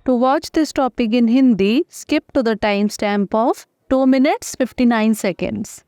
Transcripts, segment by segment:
To watch this topic in Hindi, skip to the timestamp of 2 minutes 59 seconds.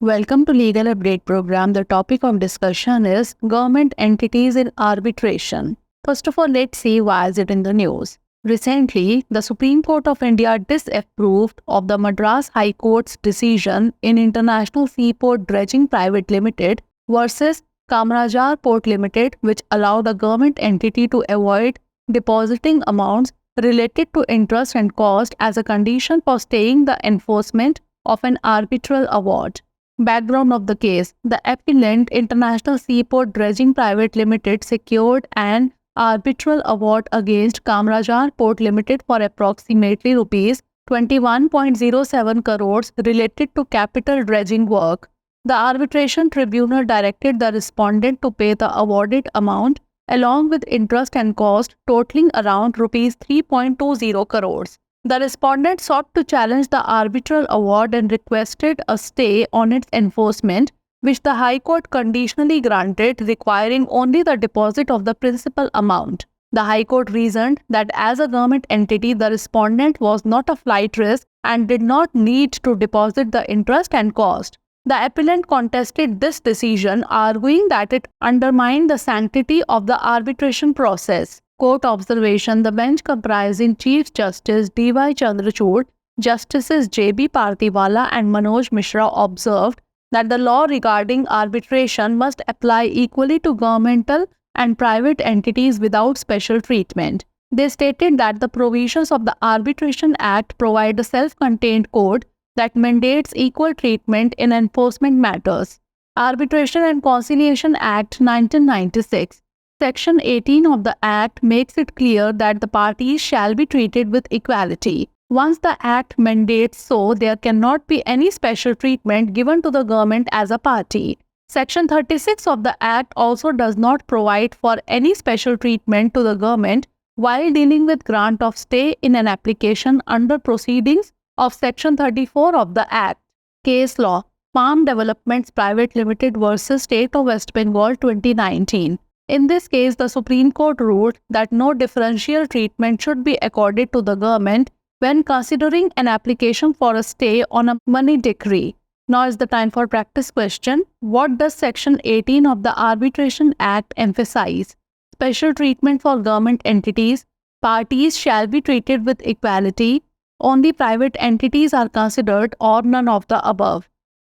Welcome to Legal Update Program. The topic of discussion is government entities in arbitration. First of all, let's see why is it in the news. Recently, the Supreme Court of India disapproved of the Madras High Court's decision in International Seaport Dredging Private Limited versus Kamarajar Port Limited, which allowed a government entity to avoid depositing amounts related to interest and cost as a condition for staying the enforcement of an arbitral award. Background of the case: the appellant International Seaport Dredging Private Limited secured an arbitral award against Kamarajar Port Limited for approximately rupees 21.07 crores related to capital dredging work. The arbitration tribunal directed the respondent to pay the awarded amount along with interest and cost totaling around rupees 3.20 crores. The respondent sought to challenge the arbitral award and requested a stay on its enforcement, which the High Court conditionally granted, requiring only the deposit of the principal amount. The High Court reasoned that as a government entity, the respondent was not a flight risk and did not need to deposit the interest and cost. The appellant contested this decision, arguing that it undermined the sanctity of the arbitration process. Court observation: the bench comprising Chief Justice D.Y. Chandrachud, Justices J.B. Partiwala and Manoj Mishra observed that the law regarding arbitration must apply equally to governmental and private entities without special treatment. They stated that the provisions of the Arbitration Act provide a self-contained code that mandates equal treatment in enforcement matters. Arbitration and Conciliation Act 1996. Section 18 of the Act makes it clear that the parties shall be treated with equality. Once the Act mandates so, there cannot be any special treatment given to the government as a party. Section 36 of the Act also does not provide for any special treatment to the government while dealing with grant of stay in an application under proceedings of Section 34 of the Act. Case law: Palm Developments Private Limited versus State of West Bengal 2019. In this case, the Supreme Court ruled that no differential treatment should be accorded to the government when considering an application for a stay on a money decree. Now is the time for practice question. What does Section 18 of the Arbitration Act emphasize? Special treatment for government entities. Parties shall be treated with equality. Only private entities are considered, or none of the above.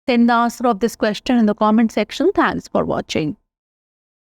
Send the answer of this question in the comment section. Thanks for watching.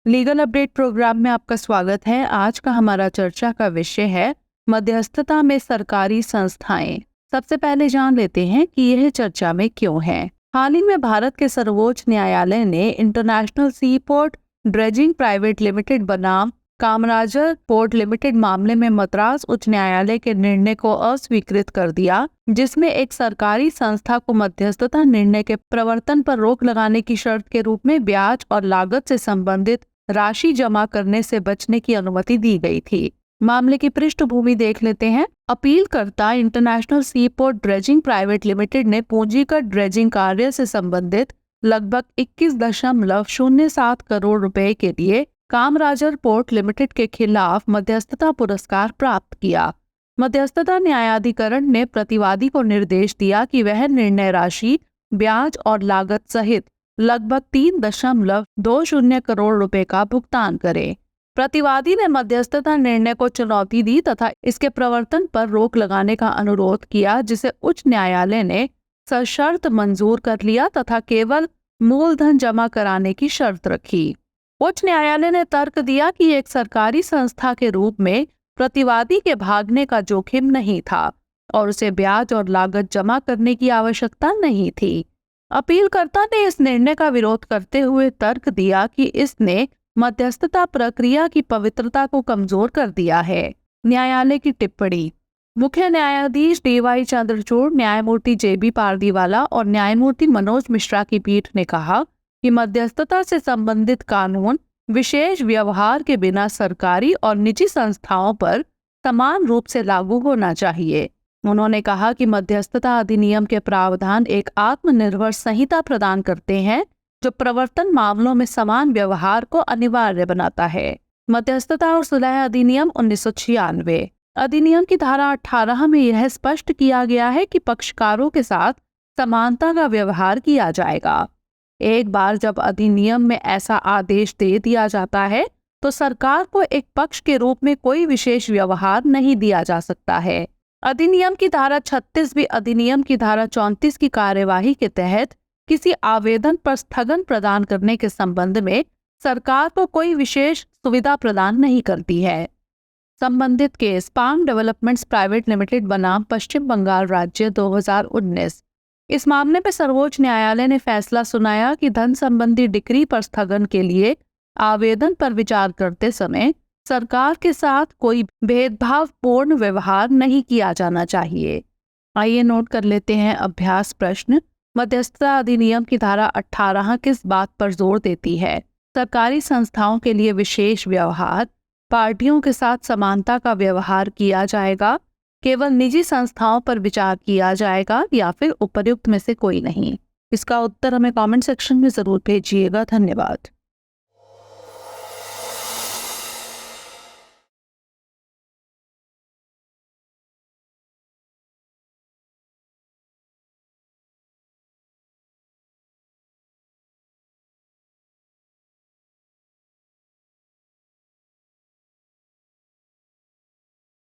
Legal update program में आपका स्वागत है। आज का हमारा चर्चा का विषय है मध्यस्थता में सरकारी संस्थाएं। सबसे पहले जान लेते हैं कि यह चर्चा में क्यों है। हाल ही में भारत के सर्वोच्च न्यायालय ने इंटरनेशनल सी पोर्ट ड्रेजिंग प्राइवेट लिमिटेड बनाम कामराजर पोर्ट लिमिटेड मामले में मद्रास उच्च न्यायालय के निर्णय को अस्वीकृत कर दिया, जिसमें एक सरकारी संस्था को मध्यस्थता निर्णय के प्रवर्तन पर रोक लगाने की शर्त के रूप में ब्याज और लागत से संबंधित राशि जमा करने से बचने की अनुमति दी गई थी। मामले की पृष्ठभूमि देख लेते हैं। अपीलकर्ता इंटरनेशनल सी पोर्ट ड्रेजिंग प्राइवेट लिमिटेड ने पूंजीगत ड्रेजिंग कार्य से संबंधित लगभग 21.07 करोड़ रुपए के लिए कामराजर पोर्ट लिमिटेड के खिलाफ मध्यस्थता पुरस्कार प्राप्त किया। मध्यस्थता न्यायाधिकरण ने प्रतिवादी को निर्देश दिया कि वह निर्णय राशि, ब्याज और लागत सहित लगभग 3.20 करोड़ रुपए का भुगतान करे। प्रतिवादी ने मध्यस्थता निर्णय को चुनौती दी तथा इसके प्रवर्तन पर रोक लगाने का अनुरोध किया, जिसे उच्च न्यायालय ने सशर्त मंजूर कर लिया तथा केवल मूलधन जमा कराने की शर्त रखी। उच्च न्यायालय ने तर्क दिया कि एक सरकारी संस्था के रूप में प्रतिवादी के भागने का जोखिम नहीं था और उसे ब्याज और लागत जमा करने की आवश्यकता नहीं थी। अपीलकर्ता ने इस निर्णय का विरोध करते हुए तर्क दिया कि इसने मध्यस्थता प्रक्रिया की पवित्रता को कमजोर कर दिया है। न्यायालय की टिप्पणी: मुख्य न्यायाधीश D.Y. चंद्रचूड़, न्यायमूर्ति J.B. पारदीवाला और न्यायमूर्ति मनोज मिश्रा की पीठ ने कहा कि मध्यस्थता से संबंधित कानून विशेष व्यवहार के बिना सरकारी और निजी संस्थाओं पर समान रूप से लागू होना चाहिए। उन्होंने कहा कि मध्यस्थता अधिनियम के प्रावधान एक आत्मनिर्भर संहिता प्रदान करते हैं जो प्रवर्तन मामलों में समान व्यवहार को अनिवार्य बनाता है। मध्यस्थता और सुलह अधिनियम 1996। अधिनियम की धारा 18 में यह स्पष्ट किया गया है कि पक्षकारों के साथ समानता का व्यवहार किया जाएगा। एक बार जब अधिनियम में ऐसा आदेश दे दिया जाता है तो सरकार को एक पक्ष के रूप में कोई विशेष व्यवहार नहीं दिया जा सकता है। अधिनियम की धारा 36 भी अधिनियम की धारा 34 की कार्यवाही के तहत किसी आवेदन पर स्थगन प्रदान करने के संबंध में सरकार को कोई विशेष सुविधा प्रदान नहीं करती है। संबंधित case palm developments private limited बनाम पश्चिम बंगाल राज्य 2019। इस मामले में सर्वोच्च न्यायालय ने फैसला सुनाया कि धन संबंधी डिक्री पर स्थगन के लिए आवेदन पर विचार करते समय सरकार के साथ कोई भेदभावपूर्ण व्यवहार नहीं किया जाना चाहिए। आइए नोट कर लेते हैं अभ्यास प्रश्न। मध्यस्थता अधिनियम की धारा 18 किस बात पर जोर देती है? सरकारी संस्थाओं के लिए विशेष व्यवहार, पार्टियों के साथ समानता का व्यवहार किया जाएगा, केवल निजी संस्थाओं पर विचार किया जाएगा या फिर उपर्युक्त में से कोई नहीं। इसका उत्तर हमें कमेंट सेक्शन में जरूर भेजिएगा। धन्यवाद।